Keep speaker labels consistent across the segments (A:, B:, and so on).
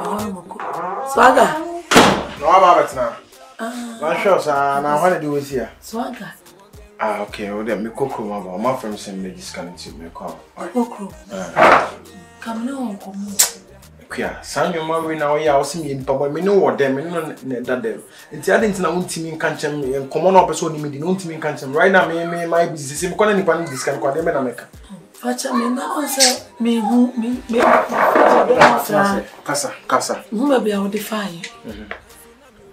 A: Swaga.
B: No, about now. My shows are now. What do you see?
A: Swaga.
B: Okay. Well, then me cocoa, my friend send me this kind of me call.
A: Cocoa. Come no, come.
B: Queer. San your mother now. Yeah, I'll see me in Papa. Me know what them. Me know that them. It's I didn't know team in country and common episode. Me didn't team in country. Right now, me my business. Me calling the panic this kind of them in America.
A: Facha me now say me who me.
B: Casa.
A: Who may be our defy.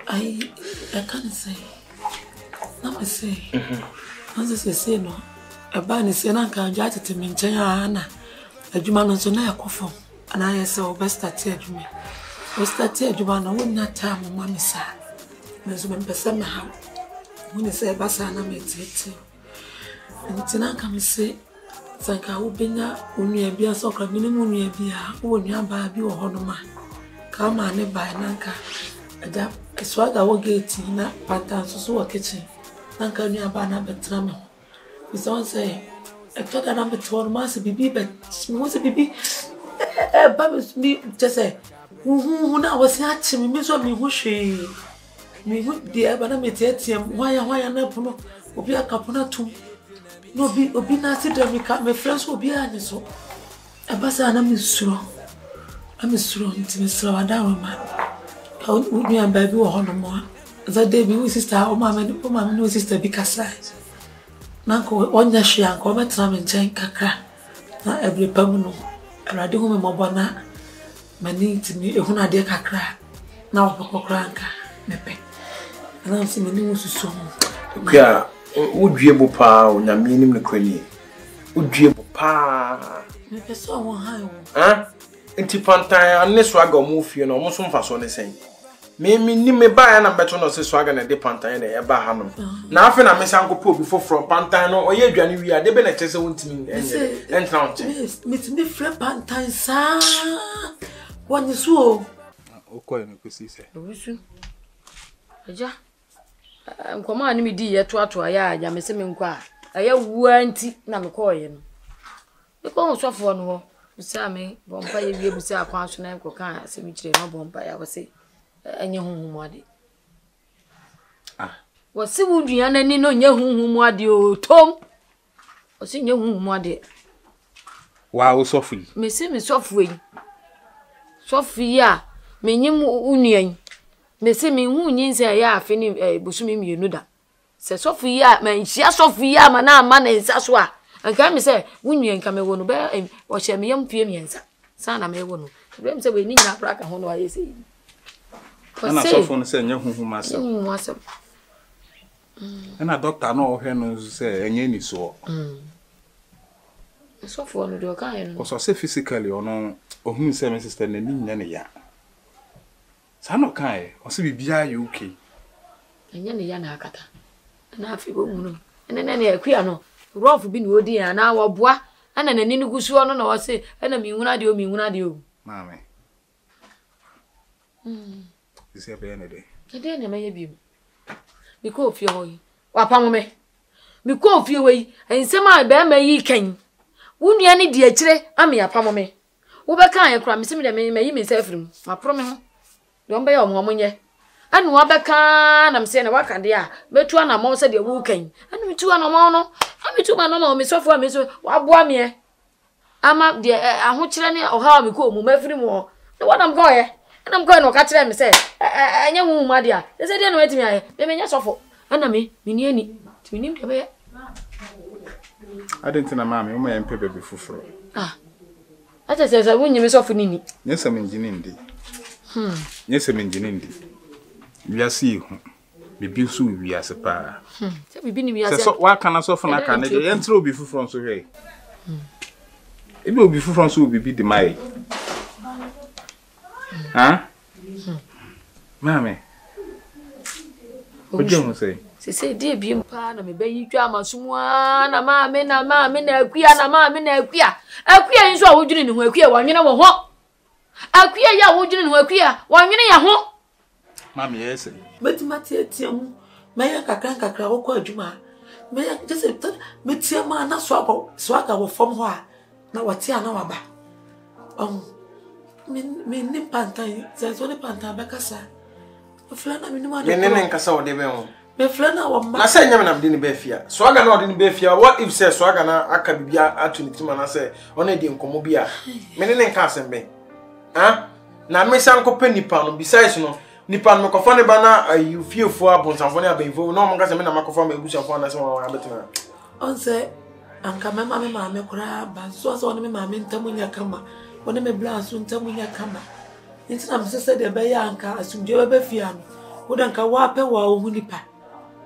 A: I can't say. Let me say. As I say no. A ban is an uncle jatted to me, China. A Juman so near coffin, and I saw best at me. Best at Juman, I would not tell my mammy, sir. There's one person how. When you say Bassana makes it. And Tina come say, Sanka will be now when you be a soccer minimum, you be when you are baby or honor. Come on, by Nanka. A swagger will get in a pattern so a kitchen. Nanka near Bana Betramo. Miss one say, I thought I number 12 months to be, but was a baby. Babbles me just say, who now was hatching me, Miss me who she me would dear, but I'm a why I never know, will be a capona too. No be nasty, my friends will be honest. So a bassana is strong. I'm strong to Miss Salvador. How would me and baby or honor more? That day, my sister, or mamma, no sister, because size. Nanko, one year she and come at some and chain cacra. Not every permanent. And I do home in Mobana. My need to me, if I dear cacra. Now, Papa Cranka, Mepe. And I'm seeing the news so.
B: Yeah, would you able pa when I'm meaning the queen? Would you able pa?
A: Mepe so one high.
B: Huh? Inti Pantaya, and this swagger move you know, most of us on the same. Me buy and better not say swagger and a pantine and a bahanum. Now, I miss Uncle Pope before from Pantano or ye, Johnny, we are the benefits of me and town.
A: Miss me flip pantine, sir. One is so.
C: O quite a see, sir.
D: Ja. I'm commanding me dear to a yard, ya miss him inquire. I warranty, na me call you. The call was off one more. Sammy, Bompire, you will say a conscious name, Cocan, cemetery, no Bompire, I will say. And your home waddy. Was see would you and any no your home waddy, Tom? Or sing your home waddy.
C: Wow, Sophie.
D: Miss Sophie. Sophia, meaning union. Miss me who needs a ya finny a busumi, you know that. Says Sophia, man, she has Sophia, mana, man, and Saswa. And come me say, Union come a one bear and watch a young females. Son, I may want to. Them say we need not brack a home, I say.
C: And I saw from saying who myself. And a doctor know her say any so.
D: So for one of your kind.
C: Was I say physically or no, or whom say my sister and any ya. Sano kai, or see be UK.
D: And Yanni Yanakata. And I feel and then any queer rough been woody and now a bois, and then an inigusu on or say, and a me when I do.
C: Mammy. Is there any day?
D: I didn't may be. Because of your way. Wapam me. Because of your way, and some I bear may can. Wouldn't you any dear chile? I'm a pamome. Over kind of crime, similar may myself room. My promise. Don't be on woman yet. And Wabaka, I'm saying a work and dear, but 2 and a more said you're walking. And me 2 and a more. I'm me 2 and a more, Miss Software, Miss Wabwamie. I'm up there, I'm watching or how we call every more. The one I'm going. And I'm going to catch them, say, I know, my dear. They said, they know it to me. They may just offer. And me, Miniani, to me,
C: I didn't tell mammy, my and paper before.
D: Ah, I just says I wouldn't miss off in
C: Yes, I'm engineering. Yes, I'm engineering. We are see you. Be beautiful, we are supper. So, why can I soften a can enter before from so hey? It will be from so be the my. Huh? Mammy. What do you say?
D: She said, dear, be in pan, me baby, drama, someone, a mamma, a queer, a mamma, a queer. A queer is all doing who queer one, you know what? A queer, ya would do who queer one, you know what?
C: Mammy, yes.
A: But Mattia, may I can't crack or Juma. May I just Mattia, man, not swagger will form her. Now what's your number? Me pantai, there's only panta becasa. Flana minimum.
B: Me kasa o de be ho.
A: Me flana wa ma.
B: Na say nyam na de ne be fia. Swaga na o de ne be fia. What if say swaga na aka bibia atuniti ma na say ona de nkomo bia. Me ne nka asem be. Ha? Na me san ko penipa no besides no. Nipa no ko fa ne ba na you feel for abonsanfo ne abenfo. No mo ka say me na makofa ma ebusuafo na say wa abetena.
A: On say anka mama me ma me kura ba so me ma me ntamunya kama. One me bla so ntamunya kama. Nti na me se de be ya anka asumje be fia no. Wo dan ka wa pe wa ohu nipa.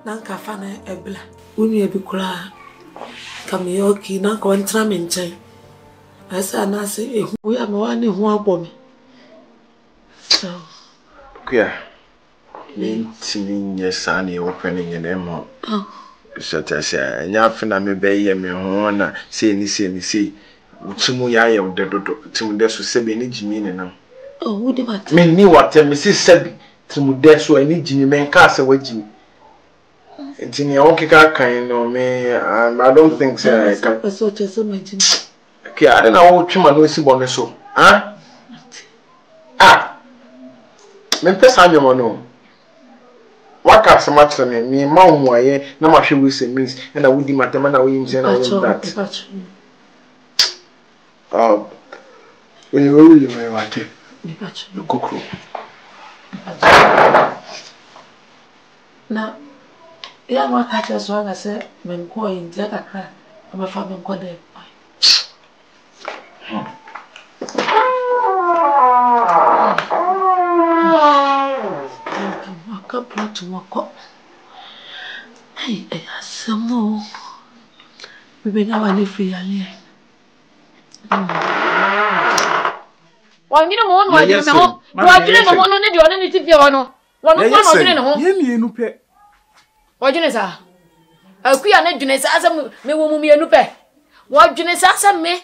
A: Na nka fa na ebla. Unu e bi kura kamioki na ko ntra me nchen. Asa na se ehu ya me wa ne hu abo me. So
B: Kuya. Nti nyesa na e opening ne mo. Shatasa nya afina me be ye me ho na se ni utimu ya ye dodo timu de so sebe ni jimi ne na.
A: Oh, wo de mat.
B: Me ni watem me se sebi timu de so ani jimi me nka ase wajimi. Nti ne o kika kan no me I don't think so I can.
A: So chese me jimi.
B: Okay, I don't know twema no si bone so. Ah? Ah. Me pesa anyomo no. Waka samatra me ma umuaye na ma hwe wese means na wudi matema na we nje na we that. Oh. When you will you want it. You kokro.
A: Na ya ma ka ta so ga se me ko yin je kakra ma fa me ko de. Tomoko. Hey, asamo. Bibi na wale free ali.
D: Wa nyina mo no adine me ho. Wa adine me ho no ne de one ne tifie ho no. Wa no kwa adine ne ho.
C: Ye mienu pe.
D: Wa adine sa. Akuya ne dwene sa asam me wo mu mienu pe. Wa adine sa asam me.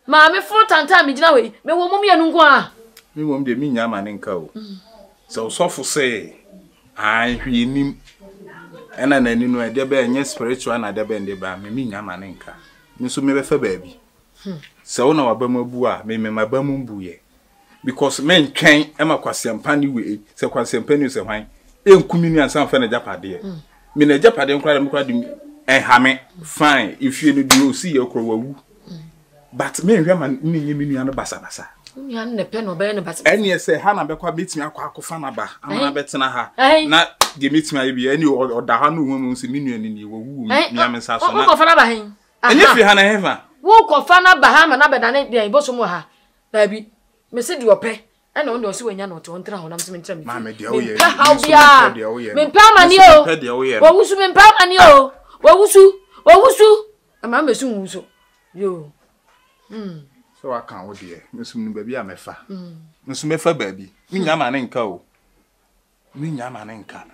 D: Ma me fro tanta me gina we. Me wo mu mienu nko a.
C: Me wo de mi nya ma ne nka o. So sofo say I him and an any no idea be any spiritual and other bend by me yamanenka. Miss me befa baby. So no abamabua, me my bamumbuye. Because men train Emma Quasiam Panny way, so Quasiam Penny is a wine. In communion and some fan a japade. Mina japade and cried and hammer. Fine, if you do see your crow. But me yaman me and the basabasa.
D: Yan ne pen obe ne bas.
C: Eni say Hana be kwa meet me akwa akofa na ba. Amana betena ha. Na ge meet me bi eni oda ha no hu se minu ani ni wo wu mi amesa so na. Wo kofa na ba hen. Eni fi Hana heva.
D: Wo kofa na ba ha ma na be da ne dia iboso mu ha. Da bi. Me se di ope. E na on do se wanya no to ntra ho na me ntra me.
C: Ma me dia wo ye.
D: Me pa mani o. Wo wusu me pa mani o. Wo wusu. Ama me su wusu. Yo.
C: So I can't with you. Miss Baby, I'm a fa. Miss Mefa baby. Me yaman and co. Me yaman and can.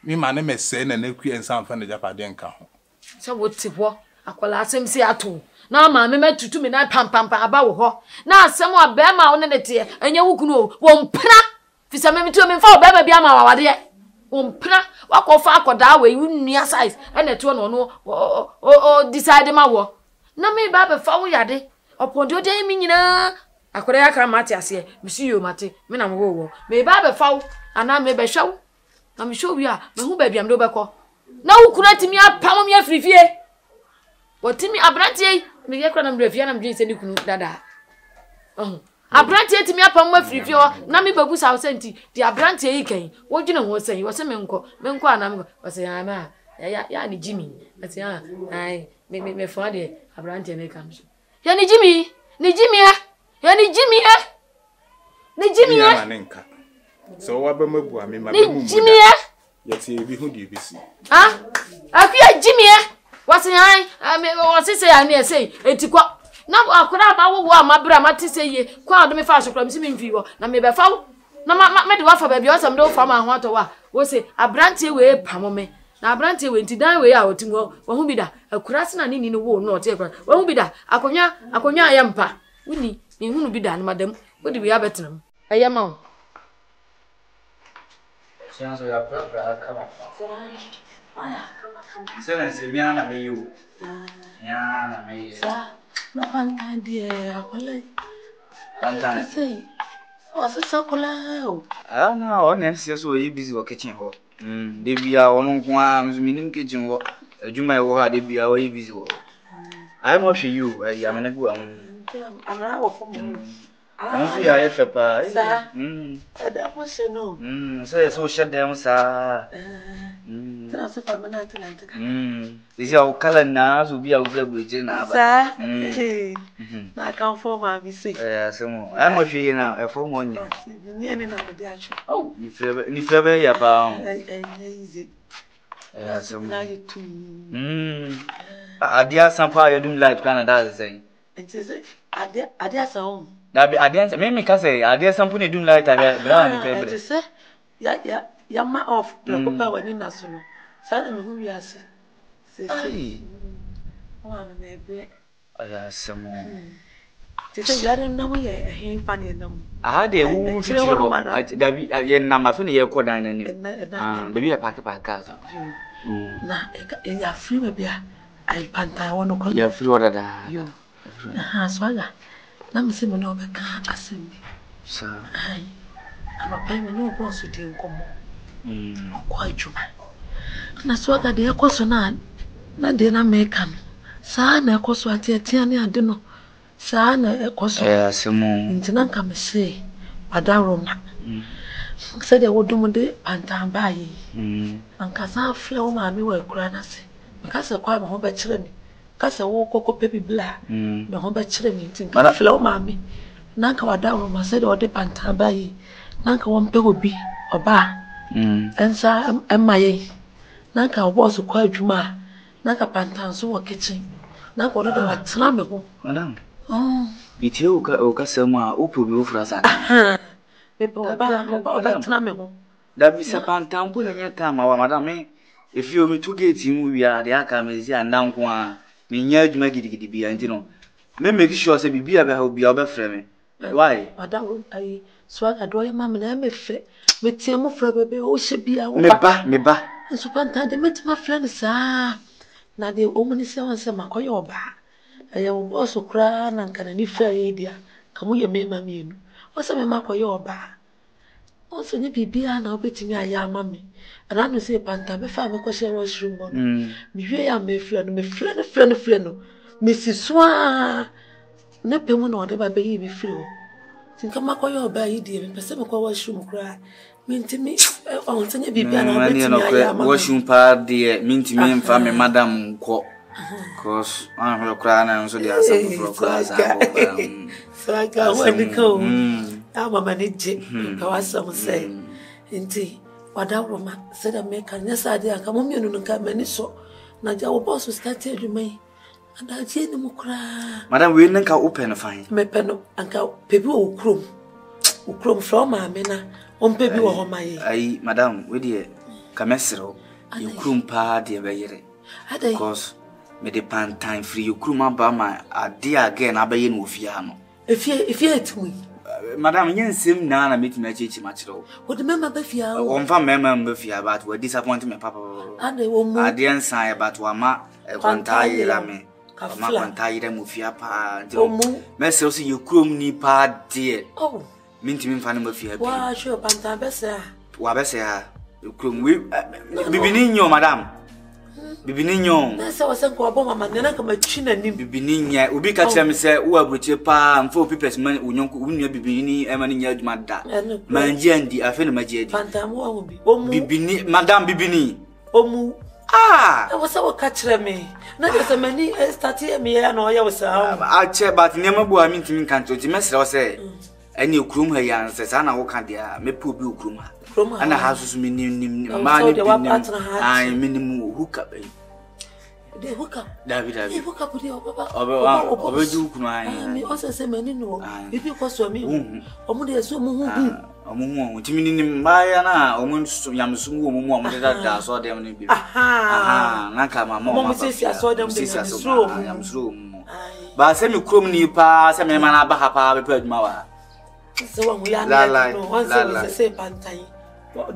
C: Me my name is Sen and Equi and some fan of Japadenka.
D: So what's it what? I call us him see at all. Now, my me to me na pam about her. Now, someone bear my own tear, and you know, won't pra. If some me to me for baby, I'm our dear. Won't pra. Walk off that way, you near size, and a two no, decide my war. No, me, Baba, follow yade. Upon your day, Mina. I could have come at us here. Monsieur you, Matty, men I'm woe. May Baba foul, and I may be show. I'm sure we are. My who baby, I'm no backo. Now, could I me up, pound me a free fear? What Timmy Abranti, me get cranum revian and drinks and you couldn't dada. Oh, Abranti to me up on my free fear. Nami Babus house senti, the Abranti came. What you know was saying, was a menko, and I'm was saying, ya, Jimmy. I say, I me father, Abranti and comes. Yani Jimmy, ni Jimmy, yani Jimmy, ni Jimmy,
C: Manenka. So what be my
D: Jimmy,
C: yes, you be who do you see?
D: Ah, I fear Jimmy, what's I mean, what's it say? I near say, etikwa. Now I could have our my brother, Matty say, quite me fast from Simming Vivo, na me be foul. No, my offer baby, or some no farmer and water. Was say, a branty way, Pamome. Na Abranti went to die way out to go. Who be that? A crassin and in the war, not ever. Who be that? Akonya yampa. Winnie, you won't be done, madam. What do we have at them? I am on.
E: Sounds like a come on. Seven, Simiana, me you. Yeah, me.
A: No one idea.
E: Pantan.
A: Say, what's a circle?
E: Ah, no, honestly, so you busy with kitchen ho. They be our own qualms, meaning kitchen work. You might work, they be our busy work. I'm not sure you, I am a good one.
A: I'm out for me.
E: I'm free, I have a pie.
A: That was no.
E: So shut down, sir.
A: That's a permanent.
E: This is our calendar to be our bridge now.
A: Sir, I can't form my mistake.
E: Some I'm not sure now, a 4 months.
A: Oh,
E: If ever you found
A: easy.
E: some
A: Now you too.
E: I dear some part you do like Canada saying.
A: It is I dare so.
E: That be I didn't make me say, I dare something you do like that.
A: It is Yama off the papa when in Nassau. Suddenly, who you are. Say,
E: I some more.
A: You don't know me, I ain't funny them.
E: I had a woman that number for the airport and maybe a packet by car.
A: Now, in your free baby, I panta one of
E: you free order.
A: You, swagger. Let me see my number. I see me,
E: sir.
A: I'm a payment no boss with you. Quite true. Na swagger the equation, not dinner maker. Sana coswati a tiani, I don't know. Sana equation,
E: some more.
A: Intinanka me say, Padaroma. Said I would do the pantan by ye. And Casa flow mammy were granasi. Because I quite my home bachelor. Because I walk cocoa baby black. My home bachelor meeting. But I flow mammy. Nanka Wadaroma said, or the pantan by ye. Nanka one pay would be or bar. And sir, and my Nanka was quite juma. Nanka pantan so kitchen. Nanka one of the Tramego.
E: Madame.
A: Oh,
E: It's you, Casama, Upu, Frasa.
A: People about Tramego.
E: That is a pantan put in your time, our madame. If you me to get him, we are the Akames and down one. Me near to make it be and you know. Make sure say be about be our friend. Why?
A: Madame, I swag a doy, mamma, and me fit with Tim for baby, oh, should be a
E: me ba.
A: And so pantan, they met my friends, sir. Now the woman is saying, Macoyo ba. I am also crying and can any fair idea. Come with your mammy. What's a Macoyo ba? Also, you be and I'll be to me, I am mammy. And I'm say pantan, if I'm a question room. Me, I may friend, me friend, Mrs. Swan. No payment or the baby flew. Think I'm not your baby, dear, but some washroom cry. Mean to me, oh, Tanya be
E: washroom part, dear, mean to me and family, Madame Cock. Cause I'm crying and so they are some class.
A: So I got when the cold. I'm a manage, how some say. Indeed, what that woman said, I make a yes idea, come on, you don't come many so. Now, your boss will start telling you me. And I see them cry.
E: Madam, we didn't open a fine.
A: Me pen and people who crum from my mena, on baby or my.
E: Aye, madam, we dear, Camesero, you crum pa dear Bayere. Because me the pan time free, you crum about my dear again, Abayin Wufiano.
A: If you hate me,
E: Madam, yen sim nana meet me chichi matro.
A: What the member Befia?
E: One from member Befia about what disappointed me, Papa.
A: And they will move.
E: I didn't say about Wama, a quantity lame. Ma quantity them Mufia pa. Messi see you crum ni pa dear. Oh, mean to me, Fanny Mufia.
A: Why, sure, Panta Bessa.
E: Wabessa, you crum we Bibinino, madam. Bibinino.
A: That's how I sent for a bomb, and then I come a chin and
E: Bibinia, Ubi catch them say, who are with your pa and 4 people's money, who you Bibini, Emily Yadmada. Manjendi, I feel my jet. Phantom will be. Bibini, Madame Bibini. Omu. Ah, I was so catching me. Not as a many started me, and I was I check, but never go. I mean to me, can't you mess or say? And you crum her yan says, Anna, what can there? Me poor blue crum her. And the house is meaning I minimum hook up. The hook up, David, hook up with your papa. Over you crying. Also, say, many no. If you cost me, Omudia Sumu. Timini Mayana, almost Yamsu, that saw them. Aha, Naka, Mamma says, I saw them. I am true. But semi crum ni pa, semi mana bahapa, prepared Mawa. So we are like once I say Pantai.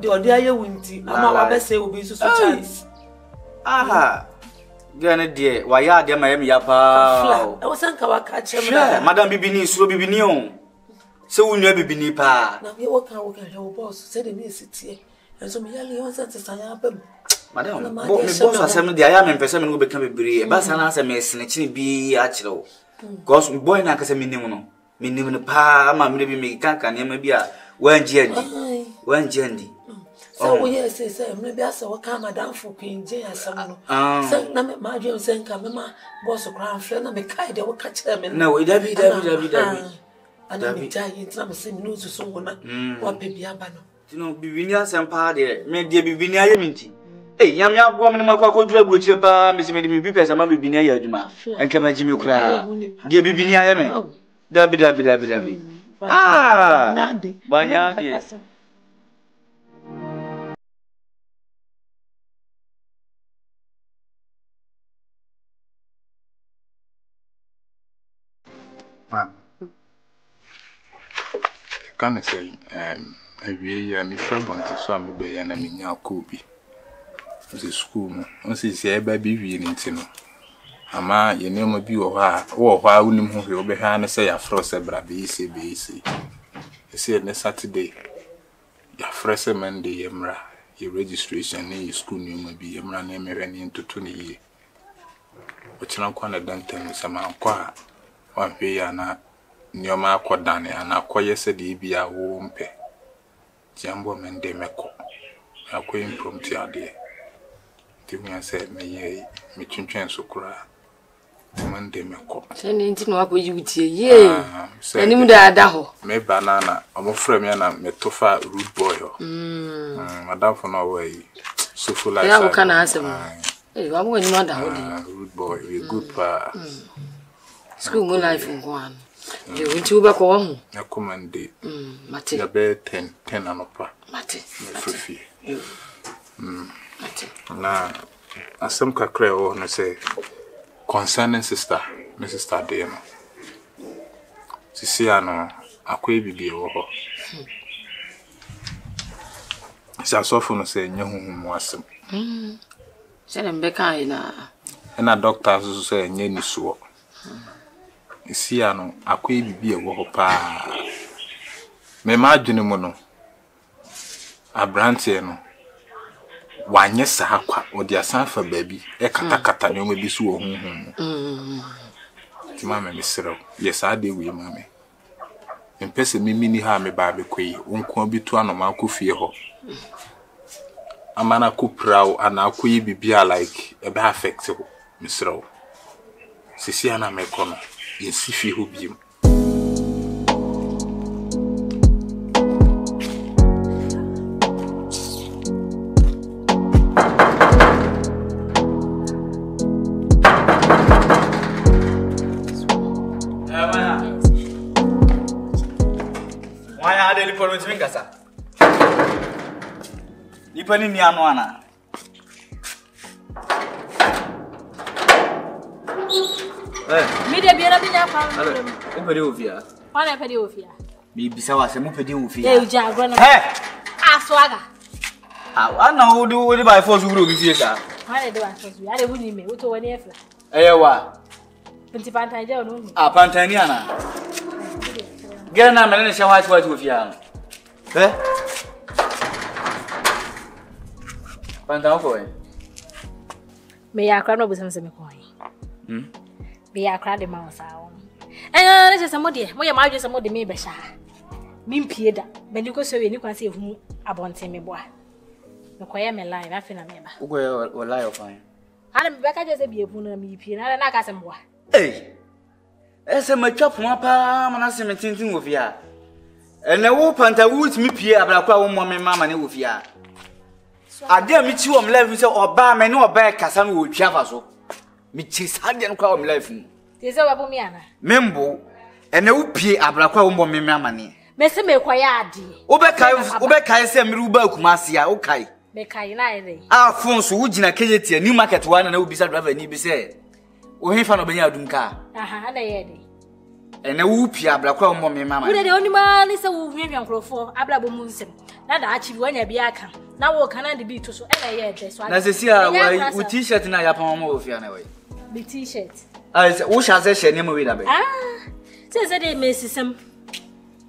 E: The idea winty, Mamma best say will be so choice. Aha. Dear, why are there, my yapa? I was Uncle catch Madame Bibini, so Bibinion. So we never be nipa.
A: Now we work your boss said in this city. And so me only wants to say
E: Madam, me boss asem dey aya me pese me no be kan bebre. Ba sana asem me senechini bi a kire. Cause boy na kase minim no. Minim no pa ma me bi me kan ne ma bi a wan jendi.
A: So we say me bi asa waka madam for Queen J asem no. So na me ma dwem say nka me ma boss kra anfre na me kai de waka kire me.
E: No, it be.
A: Ana me jai ntina me say me no so wona. Wa pe bi aba no.
E: Tino bibini asem pa de me de bibini aye minti. Eh, yam ya bo me makwa ko dura brochire pa me se me de bi pesa ma bibini aye aduma. Enka ma jimi kura. De bibini aye me. Dabi. Ah. Banya de.
C: Can I say, we are friend to some be and I mean, now Kobe. The school, on says, yeah, baby, we need to know. Ama, you know, be or why wouldn't who behind say a frost a braby, BC. You said next Saturday, your fresh Monday, Yamra, your registration, your school name will be Yamra name into 20 years. But you don't want to done tell some qua 1 way and Nyoma Quadane and acquire said he be a womp. Jambo Mende Meko. I queen from Tiade. Give me a said, me chinchen so cry. Mende Meko. Sending to know what you would say, yea. Send him the Adaho. Me banana, I'm a friend, and I'm a tougher root boy. Madame for no way. So full like I can answer. Hey, I'm going to know root boy, we're good pa. School more life in one. You went to back home. I command it. Mate, the bed 10 and upper. Mate, now, as some cacre or say, concerning sister, Mrs. Tadema. Siciano, a quaby be over. It's as often say, young was him. Send him back, and a doctor who say, Yenny swore. Siano, a quaby be a whopa. Me imagine mono. A brantiano. One yes, or dear son for baby, a catacata, no may be so. Mamma, Miss Cyril, yes, I do, we mammy. And person me mini harm a barbecue, won't be to an amount of fear. A man I could prow and I could be like a bad factor, Miss Rowe. Siciana Mecono. In Sifi who be him.
E: Why are they for me? Casa? Nipani Mianuana.
D: Me de biara bi na fa.
E: O pedi ofia.
D: Ona pedi ofia.
E: Me bisa wa se mo pedi ofia.
D: Eh uja agro na. Aswaga.
E: Ana wo de by force wuro bi fie sa.
D: Ona de by force. Ya de bu ni me. Wo to wani efla.
E: Wa.
D: Pinti pantan je onu.
E: Pantan ni ana. Gera na mele ne sha white ofia. Pantan ko e.
D: Me ya akra no bu se me ko yi. Be a crowd mouse. Let's just somebody, my marriage is somebody may be shy. Mean Pieda, but you go so you can see whom about me boy. No, I am a lie, nothing I remember.
E: Who lie of fine.
D: I am back just a be a puna me, Piena, and I got some boy.
E: Hey, as a match up one palm and I see me thinking with ya. And the whoop and I would me Pierre, but I call one woman, mamma, and with ya. I dare meet you on level or bar may no back, Cassan would chavazo. Michis had and call life.
D: There's a woman.
E: Membo, and no pee abrakwa umbo me mamani.
D: Mese me kwayadi.
E: Obekai se mruba kumasia okay.
D: Bekai na ere.
E: Afonso wugina kejeti new market one na obisa driver ni bi se. Wo hefa no benya adumka.
D: Aha, na ye de.
E: Ene wo pia abrakwa umbo me mama.
D: Wo de onima ni se wo hwehwe nkrofo abrabo mu nsem. Na da achieve wanya bi aka. Na wo kana de bi to so ena ye de so.
E: Na se sia wo t-shirt na ya pama wo ofia na we.
D: Be t-shirt.
E: Wo sha se she ne mo we da be.
D: Say de mesisem.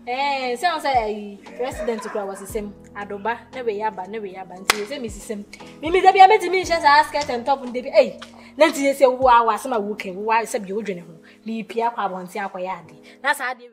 F: Say on say president kura was the same. Adoba, never yaba, nti say me sisem. Me dey bia metimi share sa skirt and top ndebi. Nanti say wo awa sama wo ken, wo say bi wo dwene ho. Me pia kwa bonti akoya ade. Na sa ade